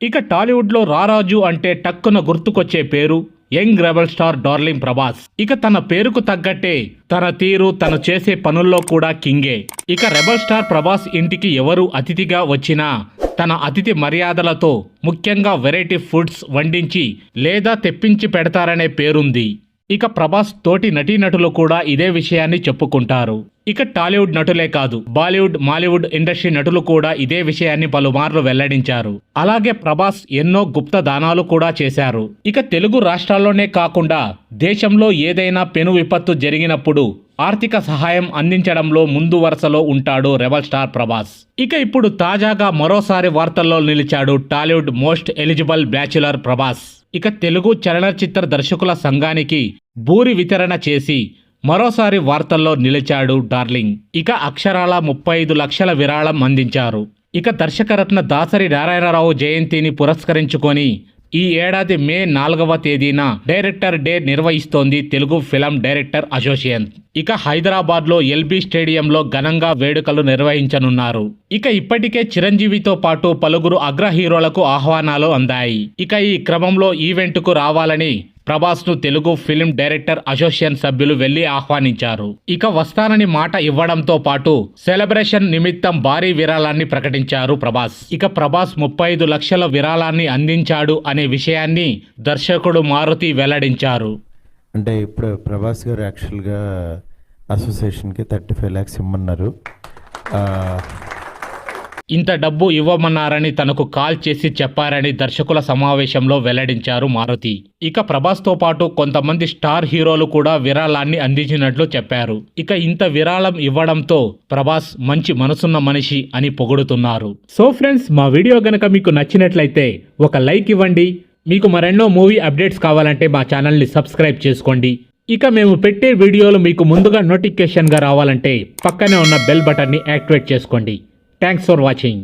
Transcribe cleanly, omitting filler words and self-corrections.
ఇక టాలీవుడ్ లో రారాజు అంటే టక్కున గుర్తుకొచ్చే పేరు young rebel star darling Prabhas. ఇక తన పేరుకు తగ్గట్టే తన తీరు, తను చేసే పనుల్లో కూడా కింగే. ఇక రెబల్ స్టార్ ప్రభాస్ ఇంటికి ఎవరు అతిథిగా వచ్చినా తన అతిథి మర్యాదలతో ముఖ్యంగా వెరైటీ ఫుడ్స్ వండించి లేదా తెప్పించి పెడతారనే పేరుంది. ఇక ప్రభాస్ తోటి నటీనటులు కూడా ఇదే విషయాన్ని చెప్పుకుంటారు. ఇక టాలీవుడ్ నటులే కాదు, బాలీవుడ్, మాలీవుడ్ ఇండస్ట్రీ నటులు కూడా ఇదే విషయాన్ని పలుమార్లు వెల్లడించారు. అలాగే ప్రభాస్ ఎన్నో గుప్త దానాలు కూడా చేశారు. ఇక తెలుగు రాష్ట్రాల్లోనే కాకుండా దేశంలో ఏదైనా పెను విపత్తు జరిగినప్పుడు ఆర్థిక సహాయం అందించడంలో ముందు వరుసలో ఉంటాడు రెబల్ స్టార్ ప్రభాస్. ఇక ఇప్పుడు తాజాగా మరోసారి వార్తల్లో నిలిచాడు Tollywood most eligible bachelor Prabhas. ఇక తెలుగు చలనచిత్ర దర్శకుల సంఘానికి భూరి వితరణ చేసి మరోసారి వార్తల్లో నిలిచాడు డార్లింగ్. ఇక అక్షరాల 35 లక్షల విరాళం అందించారు. ఇక దర్శకరత్న దాసరి నారాయణరావు జయంతిని పురస్కరించుకొని ఈ ఏడాది మే 4వ తేదీన డైరెక్టర్ డే నిర్వహిస్తోంది తెలుగు ఫిల్మ్ డైరెక్టర్ అసోసియేషన్. ఇక హైదరాబాద్ లో ఎల్బీ స్టేడియంలో ఘనంగా వేడుకలు నిర్వహించనున్నారు. ఇక ఇప్పటికే చిరంజీవితో పాటు పలువురు అగ్ర హీరోలకు ఆహ్వానాలు అందాయి. ఇక ఈ క్రమంలో ఈవెంట్ కు రావాలని ప్రభాస్ ను తెలుగు ఫిల్మ్ డైరెక్టర్ అసోసియేషన్ సభ్యులు వెళ్లి ఆహ్వానించారు. ఇక వస్తానని మాట ఇవ్వడంతో పాటు సెలబ్రేషన్ నిమిత్తం భారీ విరాళాన్ని ప్రకటించారు ప్రభాస్. ఇక ప్రభాస్ 35 లక్షల విరాళాన్ని అందించాడు అనే విషయాన్ని దర్శకుడు మారుతి వెల్లడించారు. అంటే ఇప్పుడు ప్రభాస్ గారు యాక్చువల్గా అసోసియేషన్కి 35 lakhs ఇమ్మన్నారు. ఇంత డబ్బు ఇవ్వమన్నారని తనకు కాల్ చేసి చెప్పారని దర్శకుల సమావేశంలో వెల్లడించారు మారుతి. ఇక ప్రభాస్తో పాటు కొంతమంది స్టార్ హీరోలు కూడా విరాళాన్ని అందించినట్లు చెప్పారు. ఇక ఇంత విరాళం ఇవ్వడంతో ప్రభాస్ మంచి మనసున్న మనిషి అని పొగుడుతున్నారు. సో ఫ్రెండ్స్, మా వీడియో గనక మీకు నచ్చినట్లయితే ఒక లైక్ ఇవ్వండి. మీకు మరెన్నో మూవీ అప్డేట్స్ కావాలంటే మా ఛానల్ని సబ్స్క్రైబ్ చేసుకోండి. ఇక మేము పెట్టే వీడియోలు మీకు ముందుగా నోటిఫికేషన్గా రావాలంటే పక్కనే ఉన్న బెల్ బటన్ని యాక్టివేట్ చేసుకోండి. Thanks for watching.